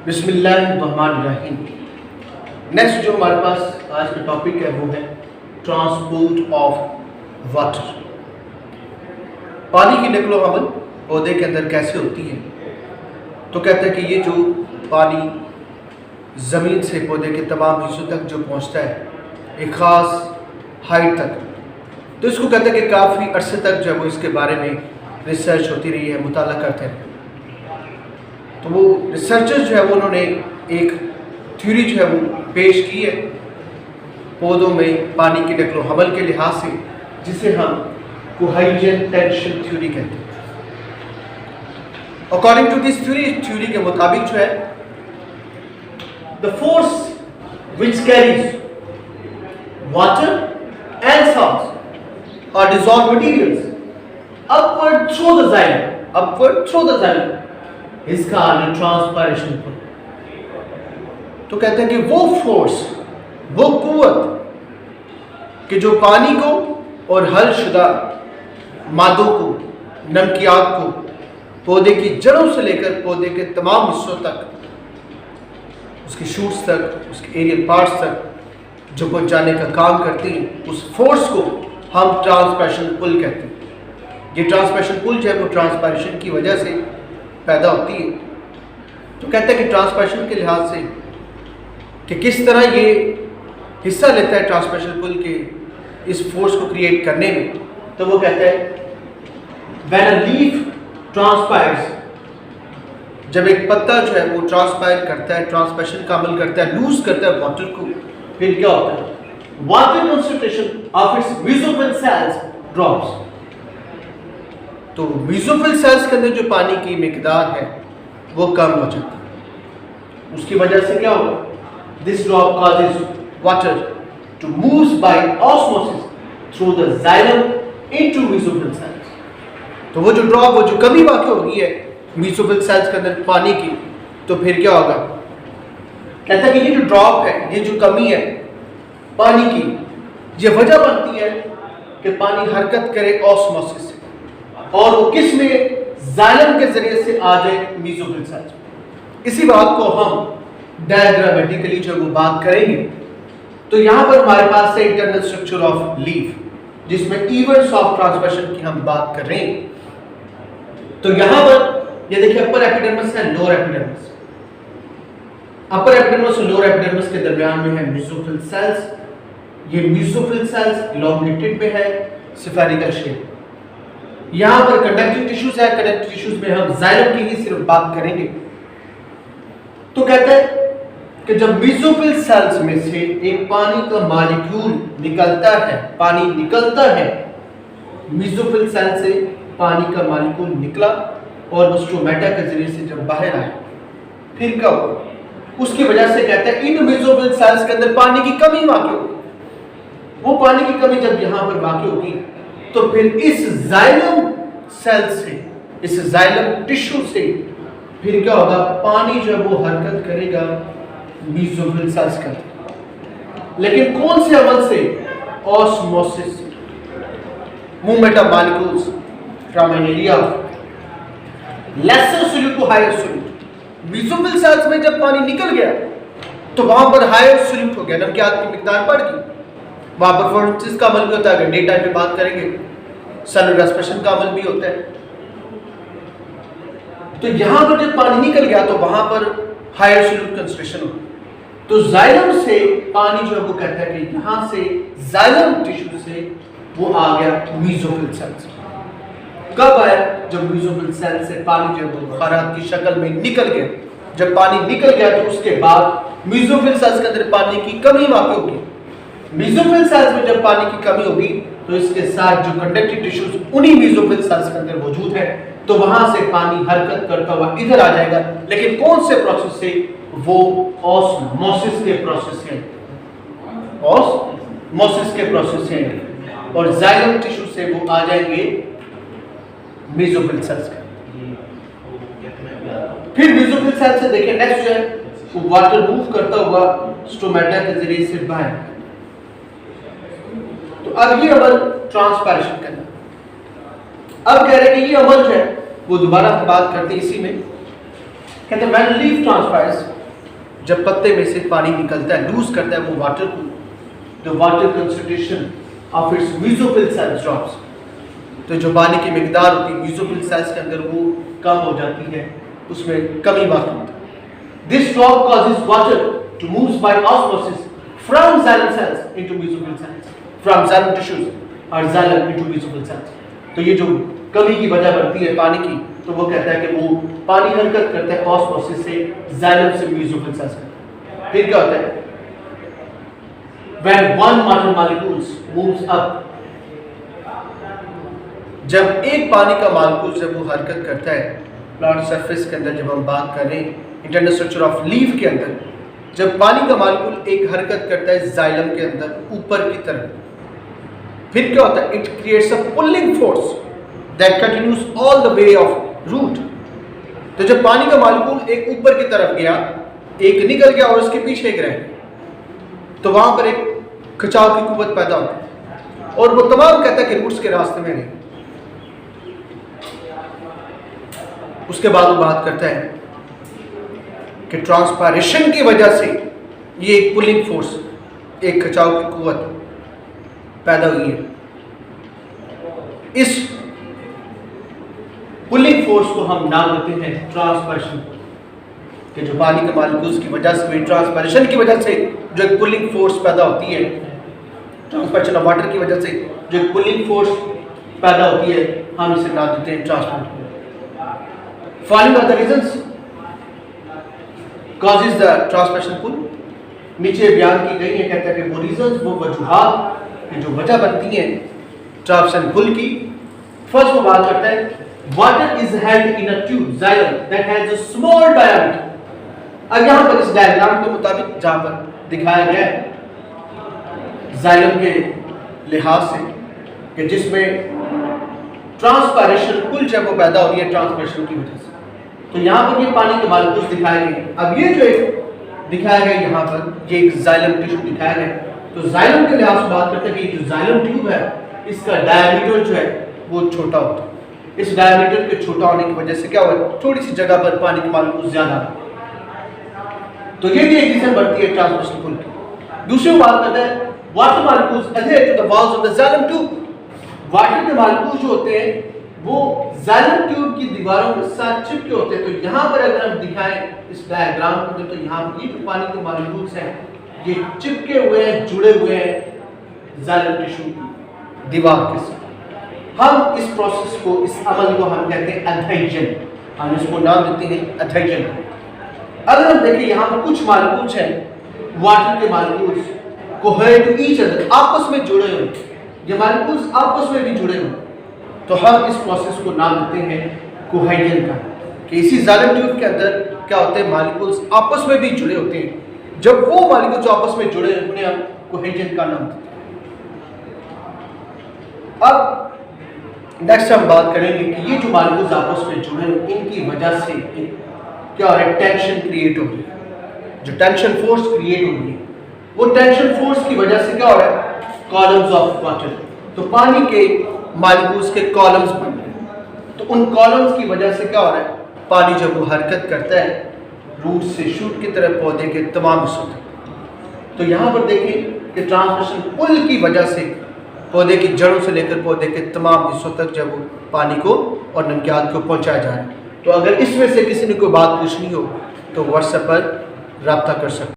बिस्मिल्लाहिर्रहमानिर्रहीम। नेक्स्ट जो हमारे पास आज का टॉपिक है वो है ट्रांसपोर्ट ऑफ वाटर। पानी की नकलो हमल पौधे के अंदर कैसे होती है। तो कहते हैं कि ये जो पानी ज़मीन से पौधे के तमाम हिस्सों तक जो पहुंचता है एक ख़ास हाइट तक, तो इसको कहते हैं कि काफ़ी अरसे तक जो है वो इसके बारे में रिसर्च होती रही है, मुताला करते हैं। तो वो रिसर्चर्स जो है वो उन्होंने एक थ्योरी जो है वो पेश की है पौधों में पानी की नकलो हमल के लिहाज से, जिसे हम कोहाइजन टेंशन थ्योरी कहते हैं। अकॉर्डिंग टू दिस थ्योरी के मुताबिक जो है the force which carries water and salts और dissolved materials upward through the xylem is called transpiration pull। तो कहते हैं कि वो फोर्स, वो कुव्वत कि जो पानी को और हल शुदा मादों को, नमकियात को पौधे की जड़ों से लेकर पौधे के तमाम हिस्सों तक, उसके शूट्स तक, उसके एरियल पार्ट्स तक जो पहुंचाने का काम करती है, उस फोर्स को हम ट्रांसपिरेशन पुल कहते हैं। ये ट्रांसपिरेशन पुल जो है वो ट्रांसपिरेशन की वजह से पैदा होती है। तो कहते हैं कि ट्रांसपिरेशन के लिहाज से कि किस तरह ये हिस्सा लेता है ट्रांसपिरेशन पुल के इस फोर्स को क्रिएट करने में, तो वो कहता है व्हेन अ लीफ ट्रांसपायर्स, जब एक पत्ता जो है वो ट्रांसपायर करता है, ट्रांसपिरेशन का अमल करता है, लूज करता है वाटर को, फिर क्या होता है, water concentration of it's mesophyll cells drops. तो मेसोफिल सेल्स के अंदर जो पानी की मिकदार है वो कम हो जाती है। उसकी वजह से क्या होगा, this drop causes water to move by osmosis through the xylem into mesophyll cells. तो वो जो ड्रॉप, वो जो कमी वाक़ होगी है मेसोफिल सेल्स के अंदर पानी की, तो फिर क्या होगा, कहता है कि ये जो ड्रॉप है, ये जो कमी है पानी की, ये वजह बनती है कि पानी हरकत करे ऑस्मोसिस से, और वो किस में, जाइलम के जरिए से आ जाए मेसोफिल सेल्स। इसी बात को हम डायग्रामेटिकली जो वो बात करेंगे। तो यहाँ पर हमारे पास है इंटरनल स्ट्रक्चर ऑफ लीफ, जिसमें इवेंट्स ऑफ ट्रांसपिरेशन की हम बात कर रहे हैं। तो यहाँ पर ये देखिए अपर एपिडर्मिस है, लोअर एपिडर्मिस। अपर एपिडर्मिस और लोअर एपिडर्मिस के दरमियान में है मेसोफिल सेल्स। ये मेसोफिल सेल्स इलॉन्गेटेड में है, स्फेरिकल शेप। यहाँ पर कंडक्टिव टिश्यूज है, कंडक्टिव टिश्यूज में हम जाइलम की ही सिर्फ बात करेंगे। तो कहते हैं कि जब मेसोफिल सेल्स में से एक पानी का मॉलिक्यूल निकलता है, पानी निकलता है मेसोफिल सेल से, पानी का मॉलिक्यूल निकला और वो स्टोमेटा के जरिए से जब बाहर आए, फिर क्या हुआ, उसकी वजह से कहते हैं इन मेसोफिल सेल्स के अंदर पानी की कमी वाक़ई होगी। वो पानी की कमी जब यहाँ पर वाक़ई होगी, तो फिर इस जाइलम सेल से, इस जाइलम टिश्यू से फिर क्या होगा, पानी जो है वो हरकत करेगा मेसोफिल सेल्स का, लेकिन कौन से अमल से, osmosis, movement of molecules from an area lesser solute to higher solute. Mesophyll cells में जब पानी निकल गया तो वहां पर हायर सॉल्यूट हो गया, नमकियात की मिकदार बढ़ गई। वहां पर फोटोसिंथेसिस का अमल भी होता है, डे टाइम में बात करेंगे, सेलुलर रेस्पिरेशन का अमल भी होता है। तो यहां पर जब पानी निकल गया तो वहां पर हायर सॉल्यूट कंसंट्रेशन हो, तो जाइलम से पानी जो है वो कहता है कि यहां से जाइलम टिश्यू से वो आ गया मेसोफिल सेल्स। कब आया, जब मेसोफिल सेल से पानी जो है वो बुखारात की शक्ल में निकल गया। जब पानी निकल गया तो उसके बाद मेसोफिल सेल्स के अंदर पानी की कमी वाक़ई होगी। मेसोफिल सेल्स में जब पानी की कमी होगी तो इसके साथ जो कंडक्टिव टिश्यूज उन्हीं मेसोफिल सेल्स के अंदर मौजूद है, तो वहां से पानी हरकत करता हुआ इधर आ जाएगा। लेकिन कौन से प्रोसेस से, वो ऑस्मोसिस के प्रोसेस से, ऑस्मोसिस के प्रोसेस से, और जाइलम टिश्यू से वो आ जाएंगे मेसोफिल सेल्स के। फिर मेसोफिल सेल से देखिए नेक्स्ट जो है वो वाटर मूव करता हुआ स्टोमेटा के जरिए से बाहर। तो अब ये अमल ट्रांसपिरेशन करना। अब कह रहे हैं कि ये अमल जो है वो दोबारा हम बात करते हैं इसी में कहते हैं व्हेन लीफ ट्रांसपायर्स, जब पत्ते में से पानी निकलता है, लूज करता है वो वाटर को, the water concentration of its mesophyll cells drops, तो जो पानी की मिकदार होती है म्यूकोफिल सेल्स के अंदर वो कम हो जाती है, उसमें कमी वाक़ होती है। This drop causes water to move by osmosis from xylem cells into mesophyll cells, from xylem tissues और xylem into mesophyll cells। तो ये जो कमी की वजह बनती है पानी की, तो वो कहता है कि वो पानी हरकत करता है ऑस्मोसिस से xylem से mesophyll cells में। फिर क्या होता है? When one water molecules moves up, जब एक पानी का मॉलिक्यूल जब वो हरकत करता है प्लांट सरफेस के अंदर, जब हम बात कर रहे हैं इंटरनल स्ट्रक्चर ऑफ लीफ के अंदर, जब पानी का मॉलिक्यूल एक हरकत करता है जाइलम के अंदर ऊपर की तरफ, फिर क्या होता है? It creates a pulling force that continues all the way of root. तो जब पानी का मॉलिक्यूल एक ऊपर की तरफ गया, एक निकल गया और उसके पीछे एक रह गया, तो वहां पर एक खिंचाव की कुव्वत पैदा होती है और वो तमाम कहता है कि रूट्स के रास्ते में नहीं। उसके बाद वो बात करता है कि ट्रांसपायरेशन की वजह से ये एक पुलिंग फोर्स, एक खिंचाव की कुव्वत पैदा हुई है। इस पुलिंग फोर्स को हम नाम देते हैं ट्रांसपायरेशन, कि जो पानी के मॉलिक्यूल्स की वजह से, ट्रांसपायरेशन की वजह से जो एक पुलिंग फोर्स पैदा होती है, ट्रांसपायरेशन ऑफ वाटर की वजह से जो एक पुलिंग फोर्स पैदा होती है, हम इसे नाम देते हैं transpiration. Following are the reasons causes the transpiration pull, नीचे बयान की गई है, कहता है कि वो रीजंस, वो वजूहात, जो वजह बनती है ट्रांसपिरेशन पुल की। फर्स्ट वो बात करता है water is held in a tube xylem that has a small diameter। अब यहाँ पर इस डायग्राम के मुताबिक जहाँ पर दिखाया गया है xylem के लिहाज से कि जिसमें ट्रांसपायरेशन पुल जब वो पैदा हो रही है ट्रांसपिरेशन की वजह से, तो यहाँ पर ये पानी के मॉलिक्यूल्स दिखाए गए। अब ये जो एक दिखाया गया यहाँ पर, ये एक जाइलम टिश्यू दिखाया गया, तो जाइलम के लिहाज से बात करते हैं कि जो जाइलम ट्यूब है इसका डायमीटर जो है वो छोटा होता है। इस डायमीटर के छोटा होने की वजह से क्या हुआ, थोड़ी सी जगह पर पानी के मॉलिक्यूल्स ज्यादा, तो ये भी एक रीजन बढ़ती है ट्रांसपिरेशन पुल की। दूसरी बात करते हैं water molecules adhere to the walls of the xylem tube। Water के मॉलिक्यूल्स जो होते हैं वो xylem ट्यूब की दीवारों के साथ चिपके होते हैं। तो यहाँ पर अगर हम दिखाएं इस डायग्राम को, तो यहाँ पर ये जो पानी के मॉलिक्यूल्स हैं ये चिपके हुए हैं, जुड़े हुए हैं xylem टिश्यू की दीवार के साथ। हम इस प्रोसेस को, इस अमल को हम कहते हैं एडहेजन, हम इसको नाम देते हैं एडहेजन। अगर हम देखें यहाँ पर कुछ मॉलिक्यूल्स हैं, वाटर के molecules coherent to each other, आपस में जुड़े हुए, ये मॉलिक्यूल्स आपस में भी जुड़े हुए, तो हम इस प्रोसेस को नाम देते हैं कोहेजन का, कि इसी xylem ट्यूब के अंदर क्या होते हैं, मॉलिक्यूल्स आपस में भी जुड़े होते हैं। जब वो मॉलिक्यूल्स आपस में जुड़े उन्हें हम कोहेजन का नाम देते हैं। अब नेक्स्ट हम बात करेंगे कि ये जो मॉलिक्यूल्स आपस में जुड़े हैं इनकी वजह से क्या हो रहा है, टेंशन क्रिएट हो रही है। जो टेंशन फोर्स क्रिएट हो रही है, वो टेंशन फोर्स की वजह से क्या हो रहा है, कॉलम्स ऑफ वाटर, तो पानी के मॉलिक्यूल्स के कॉलम्स बन रहे हैं। तो उन कॉलम्स की वजह से क्या हो रहा है, पानी जब वो हरकत करता है रूट से शूट की तरफ पौधे के तमाम हिस्सों तक, तो यहाँ पर देखें कि ट्रांसमिशन पुल की वजह से पौधे की जड़ों से लेकर पौधे के तमाम हिस्सों तक जब वो पानी को और नमकियात को पहुँचाया जा रहा है। तो अगर इसमें से किसी ने कोई बात पूछनी हो तो व्हाट्सएप पर रब्ता कर सकते हैं।